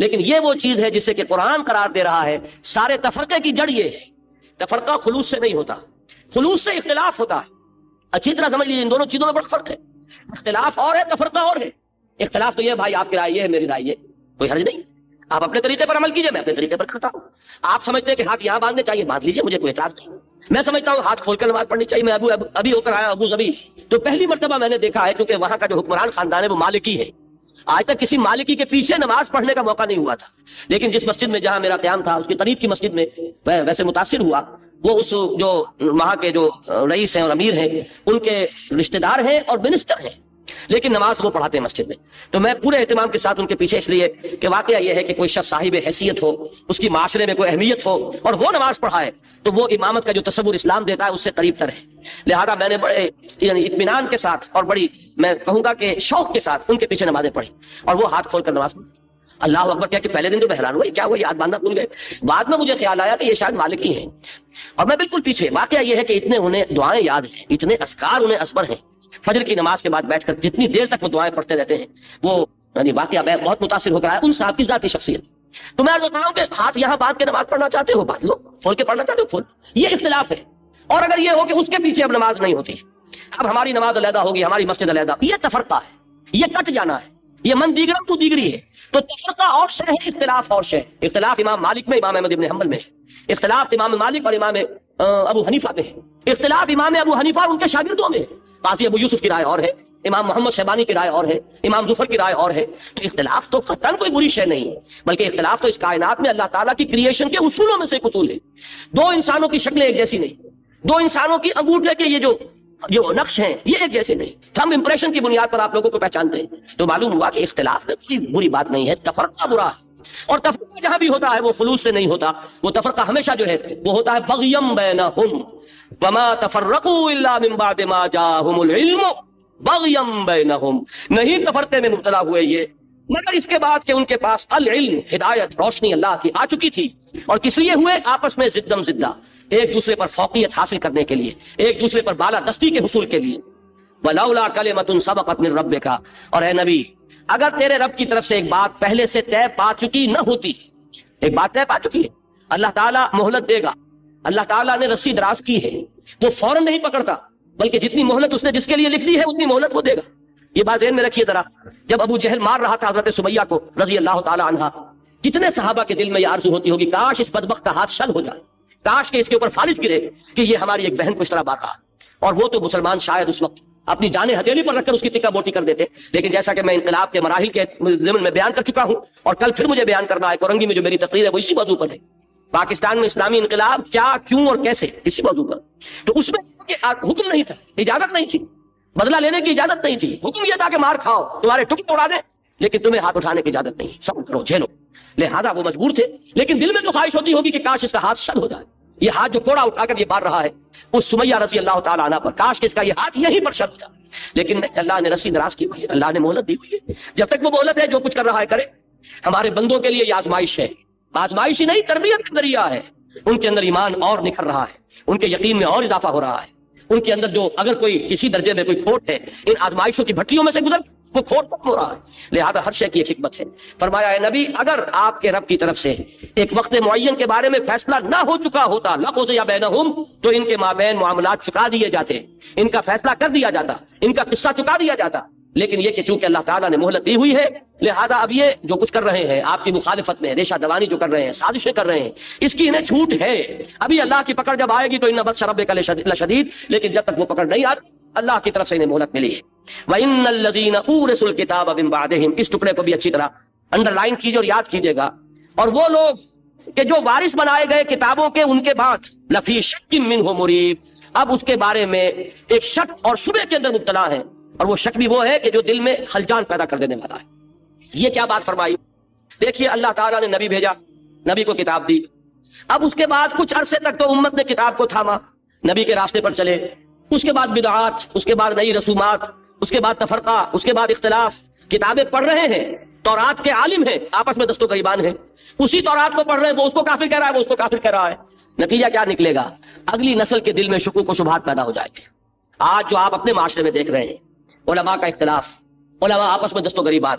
لیکن یہ وہ چیز ہے جسے کہ قرآن قرار دے رہا ہے سارے تفرقے کی جڑ یہ ہے. تفرقہ خلوص سے نہیں ہوتا، خلوص سے اختلاف ہوتا ہے. اچھی طرح سمجھ لیجیے ان دونوں چیزوں میں بڑا فرق ہے. اختلاف اور ہے، تفرقہ اور ہے. اختلاف تو یہ بھائی آپ کی رائے یہ ہے، میری رائے یہ، کوئی حرج نہیں، آپ اپنے طریقے پر عمل کیجئے، میں اپنے طریقے پر کرتا ہوں. آپ سمجھتے ہیں کہ ہاتھ یہاں باندھنے چاہیے، باندھ لیجیے، مجھے کوئی اعتراض نہیں. میں سمجھتا ہوں ہاتھ کھول کر نماز پڑھنی چاہیے. میں ابھی ہو کر آیا ابو ظبی، تو پہلی مرتبہ میں نے دیکھا ہے، کیونکہ وہاں کا جو حکمران خاندان ہے وہ مالکی ہے. آج تک کسی مالکی کے پیچھے نماز پڑھنے کا موقع نہیں ہوا تھا. لیکن جس مسجد میں جہاں میرا قیام تھا اس کے قریب کی مسجد میں ویسے متاثر ہوا. وہ اس جو وہاں کے جو رئیس ہیں اور امیر ہیں ان کے رشتہ دار ہیں اور منسٹر ہیں، لیکن نماز وہ پڑھاتے ہیں مسجد میں. تو میں پورے اہتمام کے ساتھ ان کے پیچھے اس لیے کہ واقعہ یہ ہے کہ کوئی شخص صاحب حیثیت ہو، اس کی معاشرے میں کوئی اہمیت ہو اور وہ نماز پڑھائے تو وہ امامت کا جو تصور اسلام دیتا ہے اس سے قریب تر ہے. لہذا میں نے بڑے یعنی اطمینان کے ساتھ اور بڑی میں کہوں گا کہ شوق کے ساتھ ان کے پیچھے نمازیں پڑھی اور وہ ہاتھ کھول کر نماز پڑھی. اللہ اکبر کیا کہ پہلے دن تو بحران ہوا کیا ہوا، یاد باندھنا بھول گئے. بعد میں مجھے خیال آیا کہ یہ شاید مالکی ہیں اور میں بالکل پیچھے. واقعہ یہ ہے کہ اتنے انہیں دعائیں یاد ہیں، اتنے اذکار انہیں ازبر ہیں. فجر کی نماز کے بعد بیٹھ کر جتنی دیر تک وہ دعائیں پڑھتے رہتے ہیں وہ یعنی واقعہ میں بہت متاثر ہو کر آیا ان صاحب کی ذاتی شخصیت. تو میں عرض کر رہا ہوں کہ ہاتھ یہاں باندھ کے نماز پڑھنا چاہتے ہو باندھ لو، کھول کے پڑھنا چاہتے ہو کھول. یہ اختلاف ہے. اور اگر یہ ہو کہ اس کے پیچھے اب نماز نہیں ہوتی، اب ہماری نماز علیحدہ ہوگی، ہماری مسجد علیحدہ، یہ تفرقہ ہے، یہ کٹ جانا ہے، یہ من دیگرم تو دیگری ہے. تو تفرقہ اور شے ہے، اختلاف اور شے. اختلاف امام مالک میں، امام احمد بن حنبل میں ہے. اختلاف امام مالک اور امام ابو حنیفہ میں ہے. اختلاف امام ابو حنیفہ اور ان کے شاگردوں میں ہے. قاضی ابو یوسف کی رائے اور ہے، امام محمد شیبانی کی رائے اور ہے، امام ظفر کی رائے اور ہے. تو اختلاف تو قطعاً کوئی بری شے نہیں، بلکہ اختلاف تو اس کائنات میں اللہ تعالیٰ کی کریشن کے اصولوں میں سے ایک اصول ہے. دو انسانوں کی شکلیں ایک جیسی نہیں، دو انسانوں کی انگوٹھے کے یہ نقش ہیں یہ ایک جیسے نہیں. ہم امپریشن کی بنیاد پر آپ لوگوں کو پہچانتے ہیں. تو معلوم ہوا کہ اختلاف میں کوئی بری بات نہیں ہے، تفرقہ برا ہے. اور تفرقہ جہاں بھی ہوتا ہے وہ خلوص سے نہیں ہوتا. وہ تفرقہ ہمیشہ جو ہے وہ ہوتا ہے بغیم بینہم وما تفرقوا الا من بعد ما جاءہم العلم بغیم بینہم. نہیں تفرقے میں مبتلا ہوئے یہ مگر اس کے بعد کہ ان کے پاس العلم، ہدایت، روشنی اللہ کی آ چکی تھی. اور کس لیے ہوئے؟ آپس میں زدم زدہ، ایک دوسرے پر فوقیت حاصل کرنے کے لیے، ایک دوسرے پر بالا دستی کے حصول کے لیے. وَلَوْلَا كَلِمَةٌ سَبَقَتْ مِن رَبِّكَ، اور اے نبی اگر تیرے رب کی طرف سے ایک بات پہلے سے طے پا چکی نہ ہوتی. ایک بات طے پا چکی ہے، اللہ تعالیٰ مہلت دے گا. اللہ تعالیٰ نے رسی دراز کی ہے، وہ فوراً نہیں پکڑتا، بلکہ جتنی مہلت اس نے جس کے لیے لکھ دی ہے اتنی مہلت وہ دے گا. یہ بات ذہن میں رکھیے ذرا. جب ابو جہل مار رہا تھا حضرت سمیہ کو رضی اللہ تعالی عنہا، کتنے صحابہ کے دل میں یہ آرزو ہوتی ہوگی کاش اس بدبخت کا ہاتھ شل ہو جائے، کاش کہ اس کے اوپر فالج گرے کہ یہ ہماری ایک بہن کو اس طرح مار رہا. اور وہ تو مسلمان شاید اس وقت اپنی جانیں ہتھیلی پر رکھ کر اس کی ٹکا بوٹی کر دیتے. لیکن جیسا کہ میں انقلاب کے مراحل کے ضمن میں بیان کر چکا ہوں اور کل پھر مجھے بیان کرنا ہے، کورنگی میں جو میری تقریر ہے وہ اسی موضوع پر ہے، پاکستان میں اسلامی انقلاب کیا، کیوں اور کیسے، اسی موضوع پر. تو اس میں حکم نہیں تھا، اجازت نہیں تھی، بدلہ لینے کی اجازت نہیں تھی. حکم یہ تھا کہ مار کھاؤ، تمہارے ٹکڑے اڑا دیں، لیکن تمہیں ہاتھ اٹھانے کی اجازت نہیں، سب کرو جھیلو. لہذا وہ مجبور تھے، لیکن دل میں تو خواہش ہوتی ہوگی کہ کاش اس کا ہاتھ شل ہو جائے. یہ ہاتھ جو کوڑا اٹھا کر یہ مار رہا ہے اس سمیہ رضی اللہ تعالیٰ عنہ پر، کاش کہ اس کا یہ ہاتھ یہیں پر شل ہو جائے. لیکن اللہ نے رسی دراز کی ہوئی ہے، اللہ نے مہلت دی ہوئی ہے. جب تک وہ مہلت ہے جو کچھ کر رہا ہے کرے. ہمارے بندوں کے لیے یہ آزمائش ہے، آزمائش ہی نہیں تربیت کا ذریعہ ہے. ان کے اندر ایمان اور نکھر رہا ہے، ان کے یقین میں اور اضافہ ہو رہا ہے. ان کے اندر جو اگر کوئی کسی درجے میں کوئی کھوٹ ہے ان آزمائشوں کی بھٹیوں میں سے گزر وہ کھوٹ ختم ہو رہا ہے. لہذا ہر شے کی ایک حکمت ہے. فرمایا اے نبی اگر آپ کے رب کی طرف سے ایک وقت معین کے بارے میں فیصلہ نہ ہو چکا ہوتا لقضی بینہم، تو ان کے مابین معاملات چکا دیے جاتے، ان کا فیصلہ کر دیا جاتا، ان کا قصہ چکا دیا جاتا. لیکن یہ کہ چونکہ اللہ تعالیٰ نے مہلت دی ہوئی ہے لہذا اب یہ جو کچھ کر رہے ہیں آپ کی مخالفت میں، ریشہ دوانی جو کر رہے ہیں، سازشیں کر رہے ہیں، اس کی انہیں چھوٹ ہے. ابھی اللہ کی پکڑ جب آئے گی تو ان بطش ربک لشدید، لیکن جب تک وہ پکڑ نہیں آتی اللہ کی طرف سے انہیں مہلت ملی ہے. وَإِنَّ الَّذِينَ أُورِثُوا الْكِتَابَ مِن بَعْدِهِمْ، اس ٹکڑے کو بھی اچھی طرح انڈر لائن کیجیے اور یاد کیجیے گا. اور وہ لوگ کہ جو وارث بنائے گئے کتابوں کے ان کے بعد لفی شک منہ مریب، اب اس کے بارے میں ایک شک اور شبہ کے اندر مبتلا ہیں. اور وہ شک بھی وہ ہے کہ جو دل میں خلجان پیدا کر دینے والا ہے. یہ کیا بات فرمائی؟ دیکھیے اللہ تعالیٰ نے نبی بھیجا، نبی کو کتاب دی. اب اس کے بعد کچھ عرصے تک تو امت نے کتاب کو تھاما، نبی کے راستے پر چلے. اس کے بعد بدعات، اس کے بعد نئی رسومات، اس کے بعد تفرقہ، اس کے بعد اختلاف. کتابیں پڑھ رہے ہیں، تورات کے عالم ہیں، آپس میں دست و گریبان ہیں. اسی تورات کو پڑھ رہے ہیں، وہ اس کو کافر کہہ رہا ہے، وہ اس کو کافر کہہ رہا ہے. نتیجہ کیا نکلے گا؟ اگلی نسل کے دل میں شکوک و شبہات پیدا ہو جائے گے. آج جو آپ اپنے معاشرے میں دیکھ رہے ہیں، علماء کا اختلاف، علماء آپس میں دست و گریبان،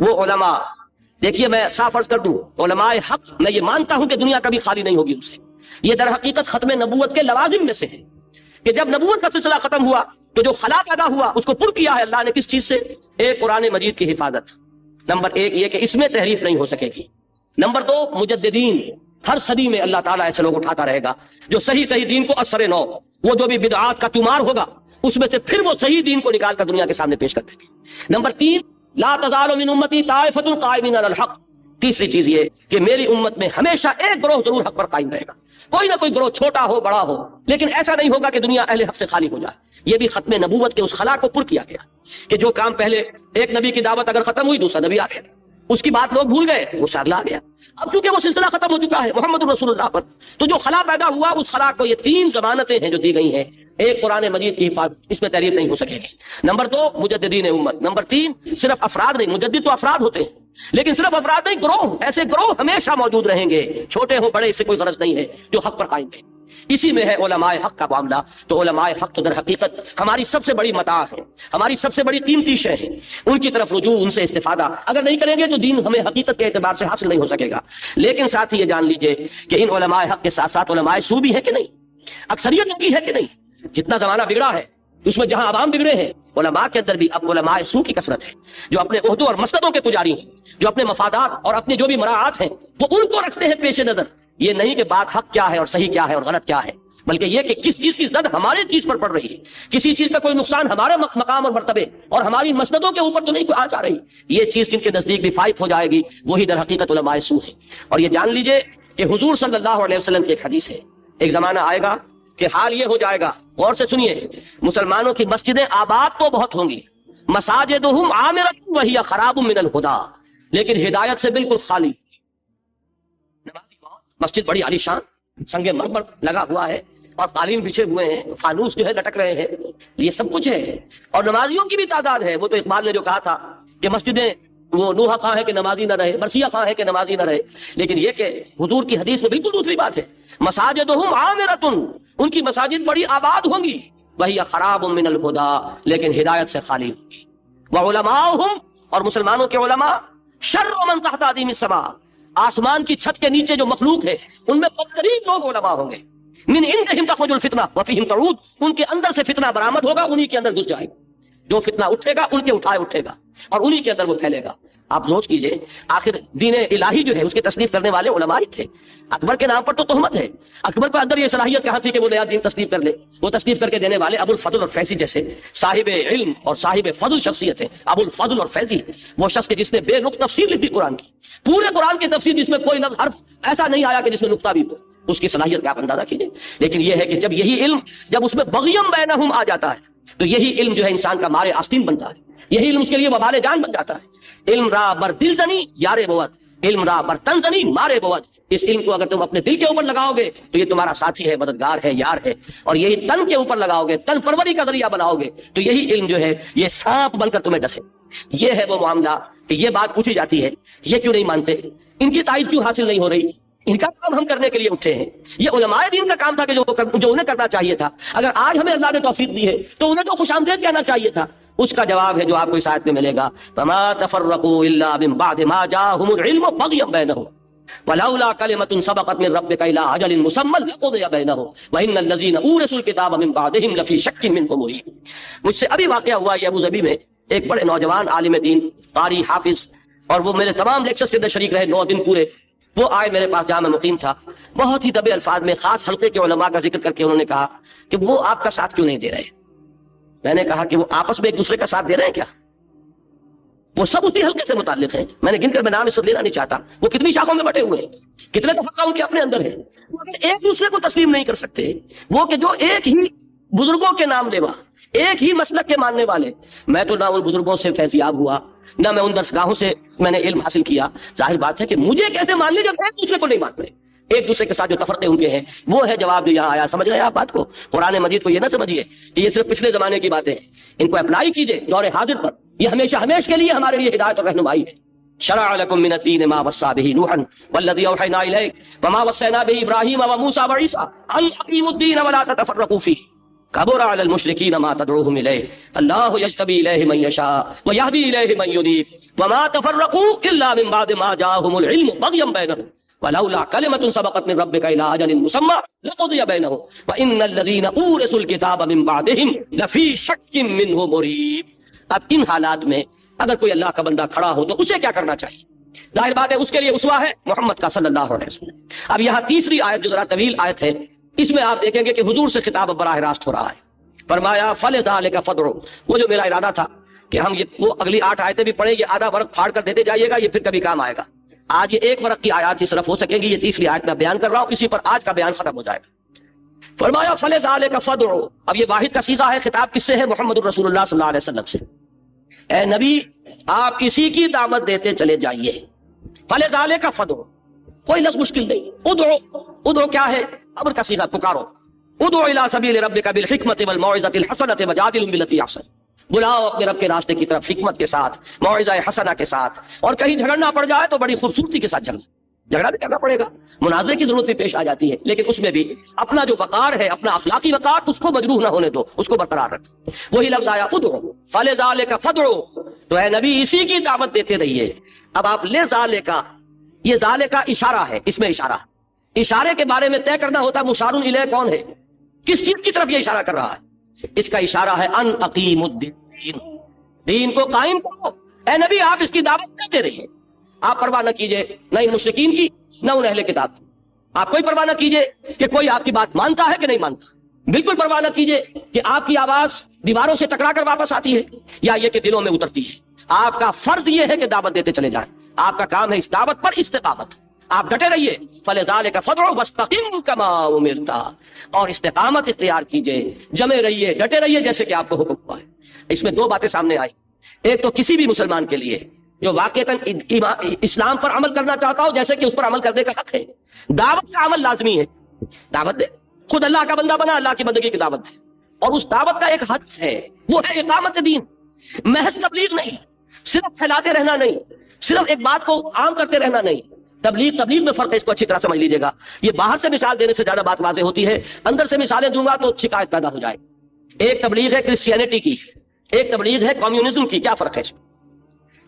وہ علماء، دیکھیے میں صاف عرض کر دوں، علماء حق میں یہ مانتا ہوں کہ دنیا کبھی خالی نہیں ہوگی ان سے. یہ در حقیقت ختم نبوت کے لوازم میں سے ہے کہ جب نبوت کا سلسلہ ختم ہوا تو جو خلا پیدا ہوا اس کو پر کیا ہے اللہ نے کس چیز سے؟ ایک قرآن مجید کی حفاظت. نمبر ایک یہ کہ اس میں تحریف نہیں ہو سکے گی. نمبر دو مجددین، ہر صدی میں اللہ تعالیٰ ایسے لوگ اٹھاتا رہے گا جو صحیح دین کو اثر نو، وہ جو بھی بدعات کا تمار ہوگا اس میں سے پھر وہ صحیح دین کو نکال کر دنیا کے سامنے پیش کر دیں گے. نمبر تین لا تزال من امتی طائفۃ قائمین علی الحق. تیسری چیز یہ کہ میری امت میں ہمیشہ ایک گروہ ضرور حق پر قائم رہے گا. کوئی نہ کوئی گروہ چھوٹا ہو بڑا ہو، لیکن ایسا نہیں ہوگا کہ دنیا اہل حق سے خالی ہو جائے. یہ بھی ختم نبوت کے اس خلا کو پر کیا گیا کہ جو کام پہلے ایک نبی کی دعوت اگر ختم ہوئی دوسرا نبی آ گیا، اس کی بات لوگ بھول گئے، وہ اگلا آ گیا. اب چونکہ وہ سلسلہ ختم ہو چکا ہے محمد رسول اللہ پر، تو جو خلا پیدا ہوا اس خلا کو یہ تین ضمانتیں ہیں جو دی گئی ہیں. ایک قرآن مجید کی حفاظت، اس میں تحریف نہیں ہو سکے گی. نمبر دو مجددین امت. نمبر تین صرف افراد نہیں، مجدد تو افراد ہوتے ہیں لیکن صرف افراد نہیں، گروہ، ایسے گروہ ہمیشہ موجود رہیں گے، چھوٹے ہوں بڑے، اس سے کوئی غرض نہیں ہے، جو حق پر قائم ہے. اسی میں ہے علماء حق کا معاملہ. تو علماء حق تو در حقیقت ہماری سب سے بڑی متاع ہے، ہماری سب سے بڑی قیمتی شے ہے. ان کی طرف رجوع، ان سے استفادہ اگر نہیں کریں گے تو دین ہمیں حقیقت کے اعتبار سے حاصل نہیں ہو سکے گا. لیکن ساتھ ہی یہ جان لیجئے کہ ان علماء حق کے ساتھ ساتھ علماء سو بھی ہے کہ نہیں، اکثریت ان کی ہے کہ نہیں. جتنا زمانہ بگڑا ہے اس میں جہاں عوام بگڑے ہیں، علماء کے اندر بھی اب علماء سو کی کثرت ہے، جو اپنے عہدوں اور مسندوں کے پجاری ہیں، جو اپنے مفادات اور اپنے جو بھی مراعات ہیں وہ ان کو رکھتے ہیں پیش نظر. یہ نہیں کہ بات حق کیا ہے اور صحیح کیا ہے اور غلط کیا ہے، بلکہ یہ کہ کس چیز کی زد ہمارے چیز پر پڑ رہی ہے، کسی چیز کا کوئی نقصان ہمارے مقام اور مرتبے اور ہماری مسندوں کے اوپر تو نہیں کوئی آ جا رہی. یہ چیز جن کے نزدیک بھی فائق ہو جائے گی وہی در حقیقت علماء سو ہے. اور یہ جان لیجئے کہ حضور صلی اللہ علیہ وسلم کی ایک حدیث ہے، ایک زمانہ آئے گا کہ حال یہ ہو جائے گا، غور سے سنیے، مسلمانوں کی مسجدیں آباد تو بہت ہوں گی، مساجدہم عامرۃ وہی خراب من الہدی، لیکن ہدایت سے بالکل خالی. مسجد بڑی عالی شان، سنگ مرمر لگا ہوا ہے اور قالین بچھے ہوئے ہیں، فانوس جو ہے لٹک رہے ہیں، یہ سب کچھ ہے. اور نمازیوں کی بھی تعداد ہے. وہ تو اقبال نے جو کہا تھا کہ مسجدیں وہ نوحہ خواہ ہے کہ نمازی نہ رہے، مرثیہ خواہ ہے کہ نمازی نہ رہے، لیکن یہ کہ حضور کی حدیث میں بالکل دوسری بات ہے. مساجدہم عامرۃ، ان کی مساجد بڑی آباد ہوں گی، وہی خراب من الہدی، لیکن ہدایت سے خالی ہوں گی. وعلماؤہم، اور مسلمانوں کے علماء، شر من تحت ادیم السماء، آسمان کی چھت کے نیچے جو مخلوق ہے ان میں بدترین لوگ علماء ہوں گے. من عندہم تخرج الفتنہ وفیہم تعود، ان کے اندر سے فتنہ برآمد ہوگا، انہی کے اندر گھس جائے گا. جو فتنہ اٹھے گا ان کے اٹھائے اٹھے گا اور انہی کے اندر وہ پھیلے گا. آپ سوچ کیجئے، آخر دین الہی جو ہے اس کی تصنیف کرنے والے علماء ہی تھے. اکبر کے نام پر تو تہمت ہے، اکبر کو اندر یہ صلاحیت کہاں تھی کہ وہ نیا دین تصنیف کر لے؟ وہ تصنیف کر کے دینے والے ابو الفضل اور فیضی جیسے صاحب علم اور صاحب فضل شخصیت ہے. ابو الفضل اور فیضی، وہ شخص کہ جس نے بے نقط تفسیر لکھ دی قرآن کی، پورے قرآن کی تفسیر جس میں کوئی لفظ حرف ایسا نہیں آیا کہ جس میں نقطہ بھی ہو. اس کی صلاحیت کا آپ اندازہ کیجئے. لیکن یہ ہے کہ جب یہی علم، جب اس میں بغیم بینہم آ جاتا ہے تو یہی علم جو ہے انسان کا مارے آستین بنتا ہے، یہی علم اس کے لیے وبال جان بن جاتا ہے. علم را بر دل زنی یارے بود، علم را بر تن زنی مارے بود. اس علم کو اگر تم اپنے دل کے اوپر لگاؤ گے تو یہ تمہارا ساتھی ہے، مددگار ہے، یار ہے. اور یہی تن کے اوپر لگاؤ گے، تن پروری کا ذریعہ بناؤ گے تو یہی علم جو ہے یہ سانپ بن کر تمہیں ڈسے. یہ ہے وہ معاملہ کہ یہ بات پوچھی جاتی ہے یہ کیوں نہیں مانتے، ان کی تائید کیوں حاصل نہیں ہو رہی؟ ان کا کام ہم کرنے کے لیے اٹھے ہیں. یہ علماء دین کا کام تھا کہ جو انہیں کرنا چاہیے تھا. اگر آج ہمیں اللہ نے توفیق دی ہے تو انہیں تو خوش آمدید کہنا چاہیے تھا. اس کا جواب ہے جو آپ کو اس آیت میں ملے گا، فما تفرقوا الا من بعد ما جاءهم العلم بغيا بينهم ولولا كلمة سبقت من ربك الى اجل مسمى لقضي بينهم وان الذين اورثوا الكتاب من بعدهم لفي شك منه مريب. مجھ سے ابھی واقعہ ہوا یہ ابو ظبی میں، ایک بڑے نوجوان عالم دین، قاری، حافظ، اور وہ میرے تمام لیکچرز کے اندر شریک رہے 9 دن پورے. وہ آئے میرے پاس جہاں میں مقیم تھا، بہت ہی دبے الفاظ میں خاص حلقے کے علماء کا ذکر کر کے انہوں نے کہا کہ وہ آپ کا ساتھ کیوں نہیں دے رہے. میں نے کہا کہ وہ آپس میں ایک دوسرے کا ساتھ دے رہے ہیں کیا؟ وہ سب اسی حلقے سے متعلق ہیں. میں نے گن کر میں نام اس وقت لینا نہیں چاہتا. وہ کتنی شاخوں میں بٹے ہوئے ہیں، کتنے تفرقہ ان کے اپنے اندر ہے. وہ اگر ایک دوسرے کو تسلیم نہیں کر سکتے، وہ کہ جو ایک ہی بزرگوں کے نام لیوا، ایک ہی مسلک کے ماننے والے. میں تو نہ ان بزرگوں سے فیضیاب ہوا، نہ میں ان درسگاہوں سے میں نے علم حاصل کیا. ظاہر بات ہے کہ مجھے کیسے مان لے جب ایک دوسرے کو نہیں مان رہے. ایک دوسرے کے ساتھ جو تفرقے ان کے ہیں وہ ہے جواب جو یہاں آیا. سمجھ رہے ہیں آپ بات کو؟ قرآن مجید کو یہ نہ سمجھیے کہ یہ صرف پچھلے زمانے کی باتیں ہیں، ان کو اپلائی کیجئے دور حاضر پر. یہ ہمیشہ ہمیش کے لیے ہمارے لیے ہدایت اور رہنمائی ہے. شرع لكم من الدين ما وصى به نوحا والذي اوحينا اليك وما وصينا به ابراهيم وموسى وعيسى ان اقيموا الدين ولا تتفرقوا فيه. کبر علی المشرکین ما تدعوهم الیہ اللہ یجتبی الیہ من یشاء ویہدی الیہ من ینیب وما تفرقوا الا من بعد ما جاءهم العلم بغیا بینہم ولولا کلمۃ سبقت من ربک الی اجل مسمى لقضی بینہم وان الذین اورثوا الکتاب من بعدہم لفی شک منہ مریب. اب ان حالات میں اگر کوئی اللہ کا بندہ کھڑا ہو تو اسے کیا کرنا چاہیے؟ ظاہر بات ہے اس کے لیے اسوہ ہے محمد کا صلی اللہ علیہ وسلم. اب یہاں تیسری آیت جو ذرا طویل آیت ہے، اس میں آپ دیکھیں گے کہ حضور سے خطاب براہ راست ہو رہا ہے. فرمایا فلذلک فادعوا، وہ جو میرا ارادہ تھا کہ ہم وہ اگلی 8 آیتیں بھی پڑھیں گے، آدھا ورق پھاڑ کر دیتے جائیے گا، یہ پھر کبھی کام آئے گا. آج یہ 1 ورق کی آیات ہی صرف ہو سکیں گی، یہ تیسری آیت میں بیان کر رہا ہوں، اسی پر آج کا بیان ختم ہو جائے گا. فرمایا فلذلک فادعوا. اب یہ واحد کا صیغہ ہے، خطاب کس سے ہے؟ محمد الرسول اللہ صلی اللہ علیہ وسلم سے. اے نبی آپ اسی کی دعوت دیتے چلے جائیے. فلذلک فادعوا، کوئی لفظ مشکل نہیں. ادعو کیا ہے؟ امر کا صیغہ، پکارو. ادعو الی سبیل ربک بالحکمت والموعظۃ الحسنۃ وجادلہم باللتی احسن. بلاؤ اپنے رب کے راستے کی طرف حکمت کے ساتھ، موعظہ حسنہ کے ساتھ، اور کہیں جھگڑنا پڑ جائے تو بڑی خوبصورتی کے ساتھ جھگڑا بھی کرنا پڑے گا، مناظرے کی ضرورت بھی پیش آ جاتی ہے، لیکن اس میں بھی اپنا جو وقار ہے، اپنا اخلاقی وقار، اس کو مجروح نہ ہونے دو، اس کو برقرار رکھو. وہی لفظ آیا ادعو فلذلک فادعوا. تو اے نبی اسی کی دعوت دیتے رہیے. اب آپ لے ذالک، یہ ذالک اشارہ ہے، اس میں اشارہ، اشارے کے بارے میں طے کرنا ہوتا ہے مشار الیہ کون ہے، کس چیز کی طرف یہ اشارہ کر رہا ہے. اس کا اشارہ ہے ان اقیم الدین، دین کو قائم کرو. اے نبی آپ اس کی دعوت دیتے رہیے. آپ پرواہ نہ کیجئے نہ ان مشرکین کی نہ ان اہل کتاب کی. آپ کوئی پرواہ نہ کیجئے کہ کوئی آپ کی بات مانتا ہے کہ نہیں مانتا. بالکل پرواہ نہ کیجئے کہ آپ کی آواز دیواروں سے ٹکرا کر واپس آتی ہے یا یہ کہ دلوں میں اترتی ہے. آپ کا فرض یہ ہے کہ دعوت دیتے چلے جائیں. آپ کا کام ہے اس دعوت پر استقامت. آپ ڈٹے رہیے. فلذلک فادعوا واستقم کما امرت، اور استقامت اختیار کیجئے، جمے رہیے، ڈٹے رہیے جیسے کہ آپ کو حکم ہوا ہے. اس میں 2 باتیں سامنے آئی. ایک تو کسی بھی مسلمان کے لیے جو واقعتاً اسلام پر عمل کرنا چاہتا ہو، جیسے کہ اس پر عمل کرنے کا حق ہے. دعوت کا عمل لازمی ہے. دعوت دے، خود اللہ کا بندہ بنا، اللہ کی بندگی کی دعوت دے. اور اس دعوت کا ایک حد ہے، وہ ہے اقامت دین. محض تبلیغ نہیں، صرف پھیلاتے رہنا نہیں، صرف ایک بات کو عام کرتے رہنا نہیں. تبلیغ میں فرق ہے، اس کو اچھی طرح سمجھ لیجیے گا. یہ باہر سے مثال دینے سے زیادہ بات واضح ہوتی ہے، اندر سے مثالیں دوں گا تو شکایت پیدا ہو جائے. ایک تبلیغ ہے کرسچینٹی کی، ایک تبلیغ ہے کمیونزم کی. کیا فرق ہے اس میں؟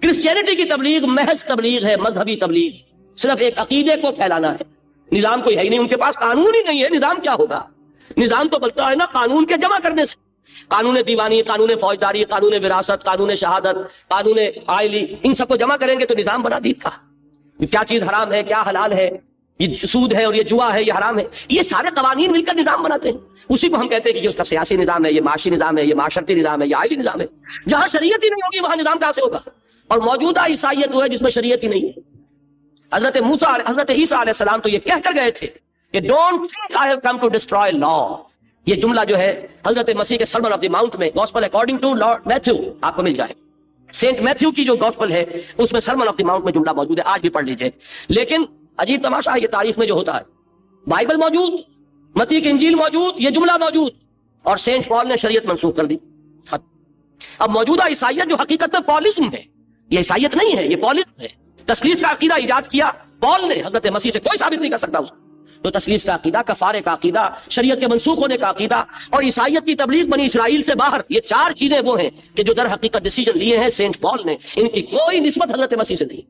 کرسچینٹی کی تبلیغ محض تبلیغ ہے، مذہبی تبلیغ، صرف ایک عقیدے کو پھیلانا ہے. نظام کوئی ہے ہی نہیں، ان کے پاس قانون ہی نہیں ہے. نظام کیا ہوگا؟ نظام تو بنتا ہے نا قانون کے جمع کرنے سے. قانون دیوانی، قانون فوجداری، قانون وراثت، قانون شہادت، قانون آئلی، ان سب کو جمع کریں گے تو نظام بنا دین کا. کیا چیز حرام ہے، کیا حلال ہے، یہ سود ہے اور یہ جوا ہے، یہ حرام ہے. یہ سارے قوانین مل کر نظام بناتے ہیں. اسی کو ہم کہتے ہیں کہ یہ اس کا سیاسی نظام ہے، یہ معاشی نظام ہے، یہ معاشرتی نظام ہے، یہ آئلی نظام ہے. جہاں شریعت ہی نہیں ہوگی وہاں نظام کہاں سے ہوگا؟ اور موجودہ عیسائیت وہ ہے جس میں شریعت ہی نہیں ہے. حضرت عیسیٰ علیہ السلام تو یہ کہہ کر گئے تھے کہ don't think I have come to destroy law. یہ جملہ جو ہے حضرت مسیح کے سرمن آف دی ماؤنٹ میں، gospel according to lord Matthew, آپ کو مل جائے. سینٹ میتھیو کی جو گوسپل ہے اس میں سرمن آف دی ماؤنٹ میں جملہ موجود ہے، آج بھی پڑھ لیجئے. لیکن عجیب تماشا ہے، یہ تاریخ میں جو ہوتا ہے، بائبل موجود، متی کی انجیل موجود، یہ جملہ موجود، اور سینٹ پال نے شریعت منسوخ کر دی. اب موجودہ عیسائیت جو حقیقت میں پالزم ہے، یہ عیسائیت نہیں ہے، یہ پالزم ہے. تثلیث کا عقیدہ ایجاد کیا پال نے، حضرت مسیح سے کوئی ثابت نہیں کر سکتا اس کو. تو تثلیث کا عقیدہ، کفارے کا عقیدہ، شریعت کے منسوخ ہونے کا عقیدہ، اور عیسائیت کی تبلیغ بنی اسرائیل سے باہر، یہ 4 چیزیں وہ ہیں کہ جو در حقیقت ڈیسیجن لیے ہیں سینٹ پال نے. ان کی کوئی نسبت حضرت مسیح سے نہیں.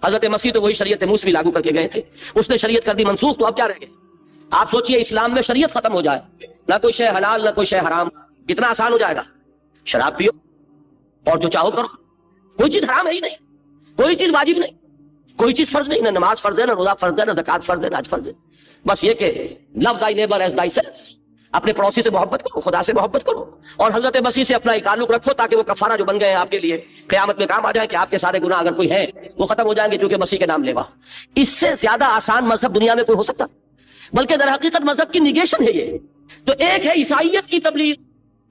حضرت مسیح تو وہی شریعت موسوی لاگو کر کے گئے تھے، اس نے شریعت کر دی منسوخ، تو اب کیا رہ گئے؟ آپ سوچئے اسلام میں شریعت ختم ہو جائے، نہ کوئی شے حلال نہ کوئی شے حرام، کتنا آسان ہو جائے گا. شراب پیو اور جو چاہو کرو، کوئی چیز حرام ہے ہی نہیں، کوئی چیز واجب نہیں، کوئی چیز فرض نہیں، نہ نماز فرض ہے، نہ روزہ فرض ہے، نہ زکوٰۃ فرض ہے، نہ حج فرض ہے. بس یہ کہ love thy neighbour as thyself, اپنے پڑوسی سے محبت کرو، خدا سے محبت کرو، اور حضرت مسیح سے اپنا ایک تعلق رکھو تاکہ وہ کفارہ جو بن گئے ہیں آپ کے لیے قیامت میں کام آ جائیں، کہ آپ کے سارے گناہ اگر کوئی ہے وہ ختم ہو جائیں گے کیونکہ مسیح کے نام لیوا. اس سے زیادہ آسان مذہب دنیا میں کوئی ہو سکتا؟ بلکہ در حقیقت مذہب کی نیگیشن ہے یہ. تو ایک ہے عیسائیت کی تبلیغ،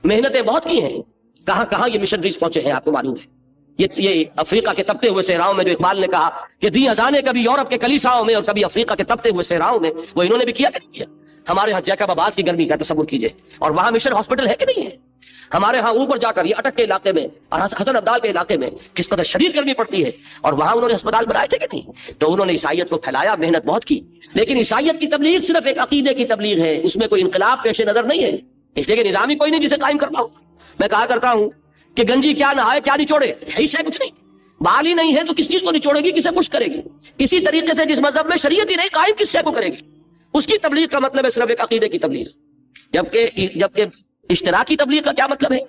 محنتیں بہت کی ہیں، کہاں کہاں یہ مشنریز پہنچے ہیں آپ کو معلوم ہے. یہ افریقہ کے تپتے ہوئے صحراؤں میں جو اقبال نے کہا کہ دی اذانیں کبھی یورپ کے کلیساؤں میں اور کبھی افریقہ کے تپتے ہوئے صحراؤں میں، وہ انہوں نے بھی کیا کہ نہیں کیا. ہمارے ہاں جیکب آباد کی گرمی کا تصور کیجئے، اور وہاں مشن ہاسپٹل ہے کہ نہیں ہے. ہمارے ہاں اوپر جا کر یہ اٹک کے علاقے میں اور حسن عبدال کے علاقے میں کس قدر شدید گرمی پڑتی ہے، اور وہاں انہوں نے ہسپتال بنائے تھے کہ نہیں. تو انہوں نے عیسائیت کو پھیلایا، محنت بہت کی. لیکن عیسائیت کی تبلیغ صرف ایک عقیدے کی تبلیغ ہے، اس میں کوئی انقلاب پیش نظر نہیں ہے. اس لیے کہ نظام ہی کوئی نہیں جسے قائم کر پاؤں. میں کہا کرتا ہوں کہ گنجی کیا نہائے کیا نچوڑے، ہے ہی شے کچھ نہیں. بال ہی نہیں ہے تو کس چیز کو نچوڑے گی، کسے خشک کرے گی؟ اسی طریقے سے جس مذہب میں شریعت ہی نہیں قائم، کس شے کو کرے گی؟ اس کی تبلیغ کا مطلب ہے صرف ایک عقیدے کی تبلیغ. جبکہ اشتراکی تبلیغ کا کیا مطلب ہے؟